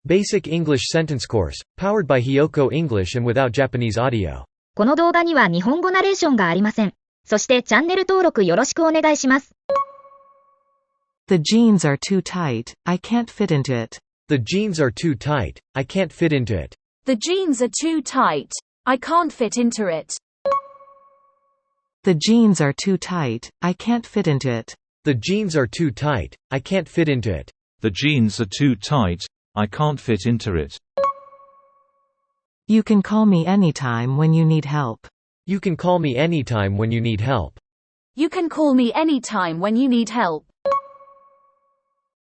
Basic English Sentence Course, powered by HIYOKO English and without Japanese audio. この動画には日本語ナレーションがありません。そしてチャンネル登録よろしくお願いします。The jeans are too tight, I can't fit into it. The jeans are too tight, I can't fit into it. The jeans are too tight, I can't fit into it. The jeans are too tight, I can't fit into it. The jeans are too tight, I can't fit into it. The jeans are too tight, I can't fit into it. You can call me anytime when you need help. You can call me anytime when you need help. You can call me anytime when you need help.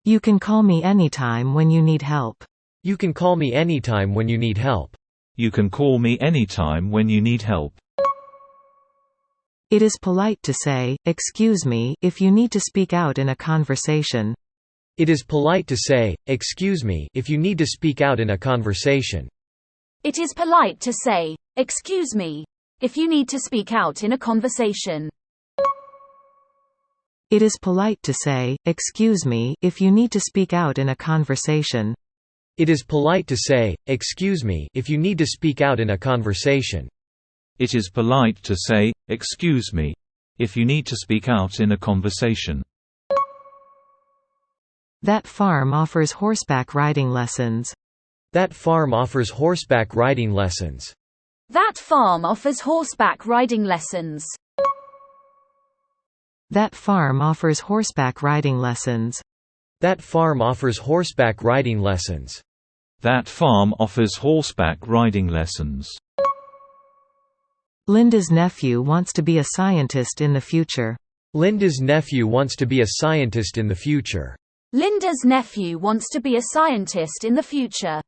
You can call me anytime when you need help. You can call me anytime when you need help. You can call me anytime when you need help. It is polite to say, "Excuse me," if you need to speak out in a conversation. It is polite to say, "Excuse me," if you need to speak out in a conversation. It is polite to say, "Excuse me," if you need to speak out in a conversation. It is polite to say, "Excuse me," if you need to speak out in a conversation. It is polite to say, "Excuse me," if you need to speak out in a conversation. It is polite to say, "Excuse me," if you need to speak out in a conversation. That farm offers horseback riding lessons. That farm offers horseback riding lessons. That farm offers horseback riding lessons. That farm offers horseback riding lessons. That farm offers horseback riding lessons. That farm offers horseback riding lessons. Linda's nephew wants to be a scientist in the future. Linda's nephew wants to be a scientist in the future. Linda's nephew wants to be a scientist in the future.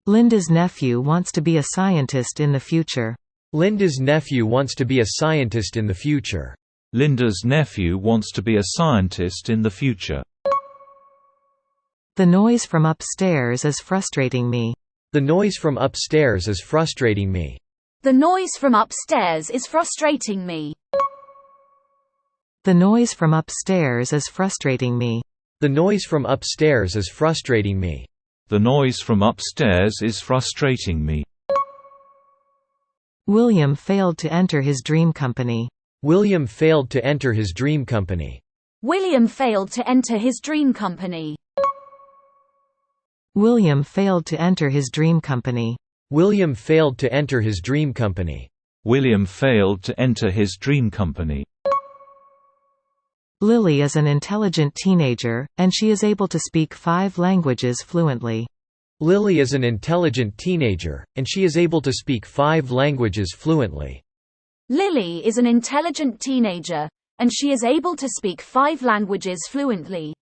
Linda's nephew wants to be a scientist in the future. Linda's nephew wants to be a scientist in the future. Linda's nephew wants to be a scientist in the future. The noise from upstairs is frustrating me. The noise from upstairs is frustrating me. The noise from upstairs is frustrating me. The noise from upstairs is frustrating me. The noise from upstairs is frustrating me. The noise from upstairs is frustrating me. William failed to enter his dream company. William failed to enter his dream company. William failed to enter his dream company. William failed to enter his dream company. William failed to enter his dream company. William failed to enter his dream company. Lily is an intelligent teenager, and she is able to speak 5 languages fluently. Lily is an intelligent teenager, and she is able to speak 5 languages fluently. Lily is an intelligent teenager, and she is able to speak 5 languages fluently.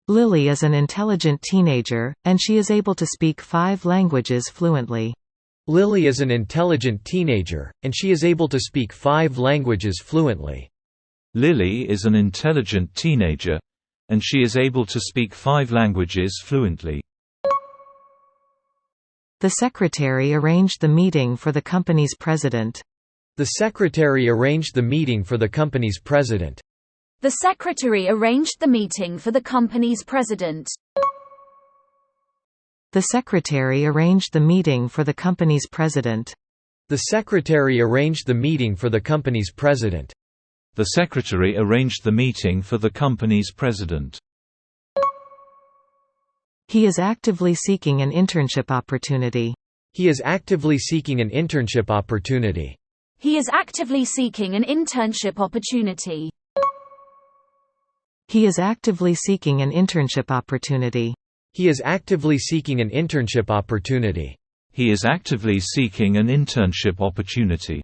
Lily is an intelligent teenager, and she is able to speak 5 languages fluently. Lily is an intelligent teenager, and she is able to speak 5 languages fluently. Lily is an intelligent teenager, and she is able to speak 5 languages fluently. The secretary arranged the meeting for the company's president. The secretary arranged the meeting for the company's president. The secretary arranged the meeting for the company's president. The secretary arranged the meeting for the company's president. The secretary arranged the meeting for the company's president. The secretary arranged the meeting for the company's president. He is actively seeking an internship opportunity. He is actively seeking an internship opportunity. He is actively seeking an internship opportunity. He is actively seeking an internship opportunity. He is actively seeking an internship opportunity. He is actively seeking an internship opportunity.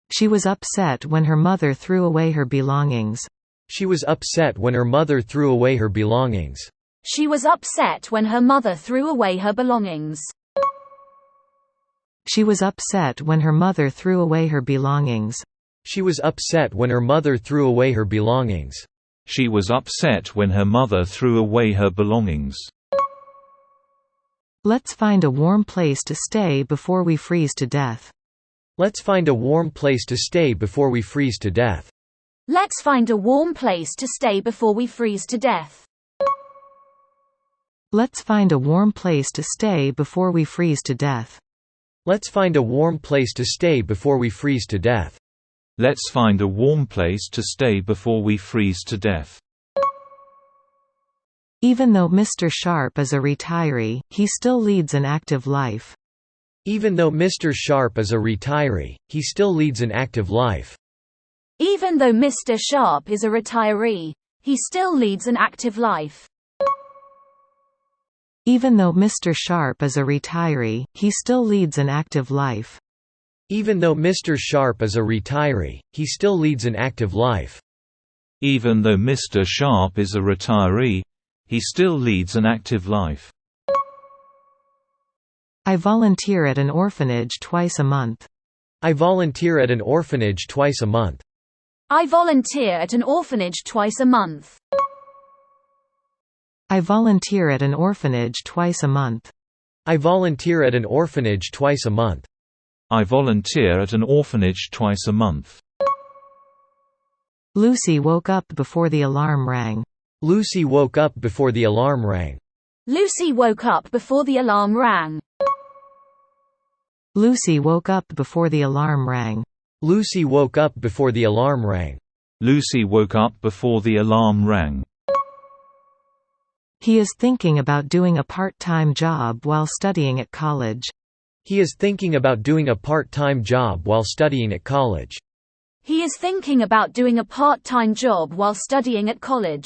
She was upset when her mother threw away her belongings. She was upset when her mother threw away her belongings. She was upset when her mother threw away her belongings. She was upset when her mother threw away her belongings. She was upset when her mother threw away her belongings. She was upset when her mother threw away her belongings. Let's find a warm place to stay before we freeze to death. Let's find a warm place to stay before we freeze to death. Let's find a warm place to stay before we freeze to death. Let's find a warm place to stay before we freeze to death. Let's find a warm place to stay before we freeze to death. Let's find a warm place to stay before we freeze to death. Even though Mr. Sharp is a retiree, he still leads an active life. Even though Mr. Sharp is a retiree, he still leads an active life. Even though Mr. Sharp is a retiree, he still leads an active life. Even though Mr. Sharp is a retiree, he still leads an active life. Even though Mr. Sharp is a retiree, he still leads an active life. Even though Mr. Sharp is a retiree, he still leads an active life. I volunteer at an orphanage twice a month. I volunteer at an orphanage twice a month. I volunteer at an orphanage twice a month. I volunteer at an orphanage twice a month. I volunteer at an orphanage twice a month. I volunteer at an orphanage twice a month. Lucy woke up before the alarm rang. Lucy woke up before the alarm rang. Lucy woke up before the alarm rang. Lucy woke up before the alarm rang. Lucy woke up before the alarm rang. Lucy woke up before the alarm rang. He is thinking about doing a part-time job while studying at college. He is thinking about doing a part-time job while studying at college. He is thinking about doing a part-time job while studying at college.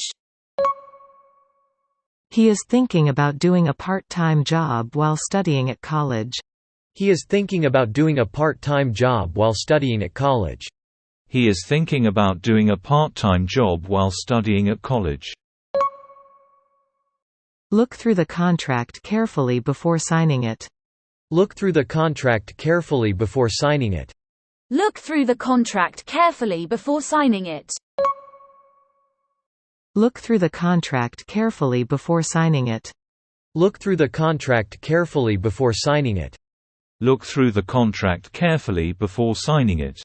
He is thinking about doing a part-time job while studying at college. He is thinking about doing a part-time job while studying at college. He is thinking about doing a part-time job while studying at college. Look through the contract carefully before signing it. Look through the contract carefully before signing it. Look through the contract carefully before signing it. Look through the contract carefully before signing it. Look through the contract carefully before signing it. Look through the contract carefully before signing it.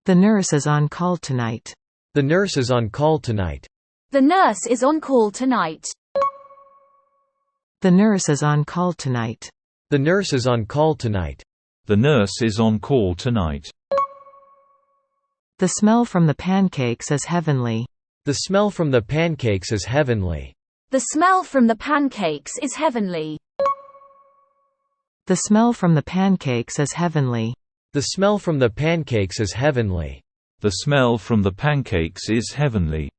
The nurse is on call tonight. The nurse is on call tonight. The nurse is on call tonight. The nurse is on call tonight. The nurse is on call tonight. The nurse is on call tonight. The smell from the pancakes is heavenly. The smell from the pancakes is heavenly. The smell from the pancakes is heavenly. The smell from the pancakes is heavenly. The smell from the pancakes is heavenly. The smell from the pancakes is heavenly.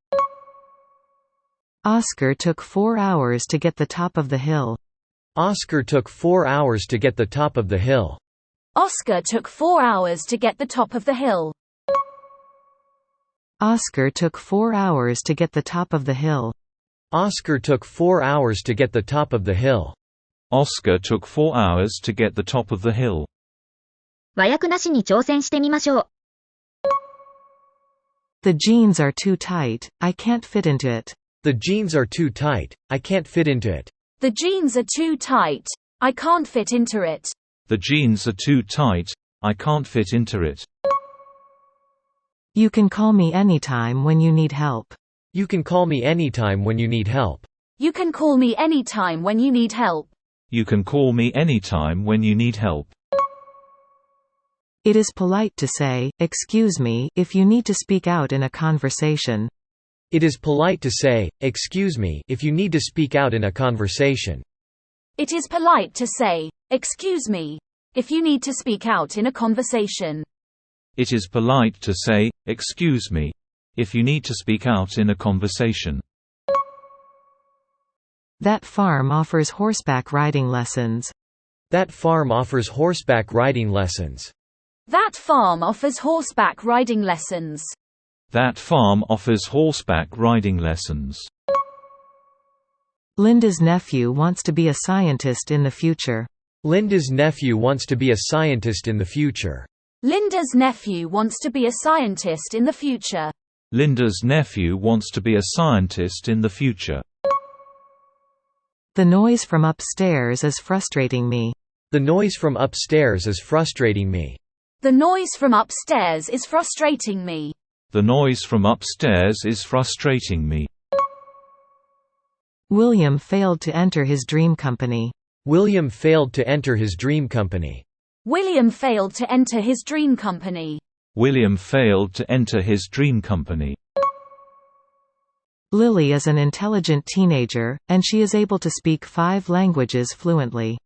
Oscar took 4 hours to get the top of the hill. Oscar took 4 hours to get the top of the hill. Oscar took 4 hours to get the top of the hill. Oscar took 4 hours to get the top of the hill. Oscar took 4 hours to get the top of the hill. Oscar took 4 hours to get the top of the hill. 和訳なしに挑戦してみましょう。The jeans are too tight, I can't fit into it. The jeans are too tight, I can't fit into it. The jeans are too tight. I can't fit into it. The jeans are too tight, I can't fit into it. You can call me anytime when you need help. You can call me anytime when you need help. You can call me anytime when you need help. You can call me anytime when you need help. It is polite to say, "Excuse me," if you need to speak out in a conversation. It is polite to say, "Excuse me," if you need to speak out in a conversation. It is polite to say, "Excuse me," if you need to speak out in a conversation. It is polite to say, "Excuse me," if you need to speak out in a conversation. That farm offers horseback riding lessons. That farm offers horseback riding lessons. That farm offers horseback riding lessons. That farm offers horseback riding lessons. Linda's nephew wants to be a scientist in the future. Linda's nephew wants to be a scientist in the future. Linda's nephew wants to be a scientist in the future. Linda's nephew wants to be a scientist in the future. The noise from upstairs is frustrating me. The noise from upstairs is frustrating me. The noise from upstairs is frustrating me. The noise from upstairs is frustrating me. William failed to enter his dream company. William failed to enter his dream company. William failed to enter his dream company. William failed to enter his dream company. Lily is an intelligent teenager, and she is able to speak 5 languages fluently.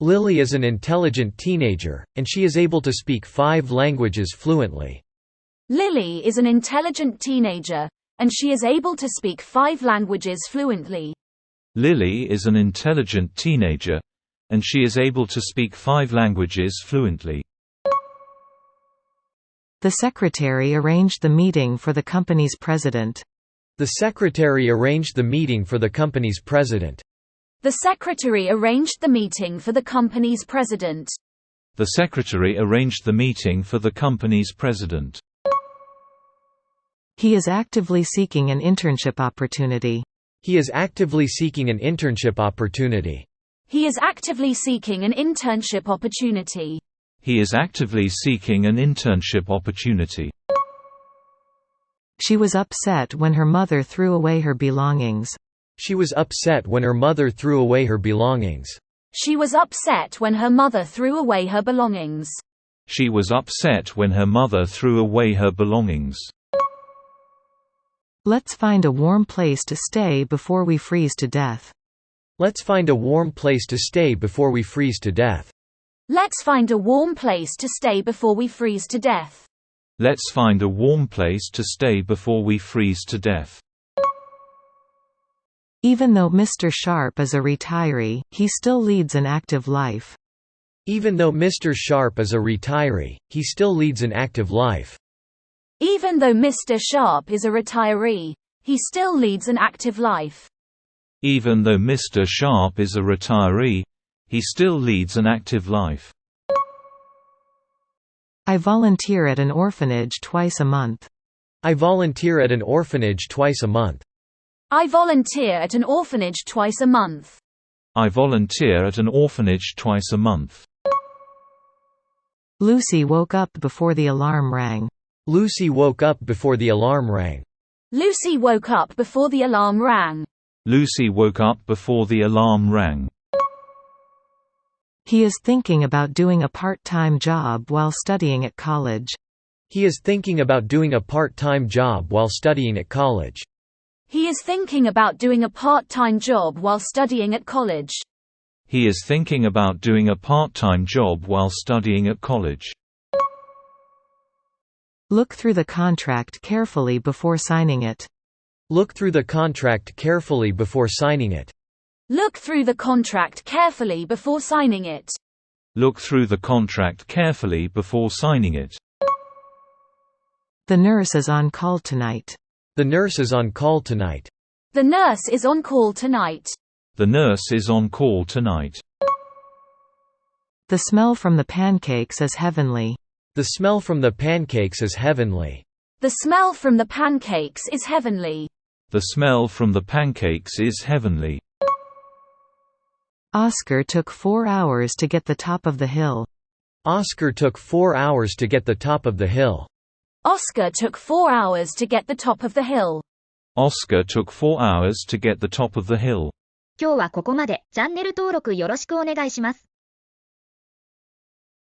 Lily is an intelligent teenager, and she is able to speak 5 languages fluently. Lily is an intelligent teenager, and she is able to speak 5 languages fluently. Lily is an intelligent teenager, and she is able to speak 5 languages fluently. The secretary arranged the meeting for the company's president. The secretary arranged the meeting for the company's president. The secretary arranged the meeting for the company's president. The secretary arranged the meeting for the company's president. He is actively seeking an internship opportunity. He is actively seeking an internship opportunity. He is actively seeking an internship opportunity. He is actively seeking an internship opportunity. She was upset when her mother threw away her belongings. She was upset when her mother threw away her belongings. She was upset when her mother threw away her belongings. She was upset when her mother threw away her belongings. Let's find a warm place to stay before we freeze to death. Let's find a warm place to stay before we freeze to death. Let's find a warm place to stay before we freeze to death. Let's find a warm place to stay before we freeze to death. Even though Mr. Sharp is a retiree, he still leads an active life. Even though Mr. Sharp is a retiree, he still leads an active life. Even though Mr. Sharp is a retiree, he still leads an active life. Even though Mr. Sharp is a retiree, he still leads an active life. I volunteer at an orphanage twice a month. I volunteer at an orphanage twice a month. I volunteer at an orphanage twice a month. I volunteer at an orphanage twice a month. Lucy woke up before the alarm rang. Lucy woke up before the alarm rang. Lucy woke up before the alarm rang. Lucy woke up before the alarm rang. He is thinking about doing a part-time job while studying at college. He is thinking about doing a part-time job while studying at college. He is thinking about doing a part-time job while studying at college. He is thinking about doing a part-time job while studying at college. Look through the contract carefully before signing it. Look through the contract carefully before signing it. Look through the contract carefully before signing it. Look through the contract carefully before signing it. The nurse is on call tonight. The nurse is on call tonight. The nurse is on call tonight. The nurse is on call tonight. The smell from the pancakes is heavenly. The smell from the pancakes is heavenly. The smell from the pancakes is heavenly. The smell from the pancakes is heavenly. Oscar took 4 hours to get the top of the hill. Oscar took 4 hours to get the top of the hill. Oscar took 4 hours to get the top of the hill. Oscar took 4 hours to get the top of the hill.今日はここまで。チャンネル登録よろしくお願いします。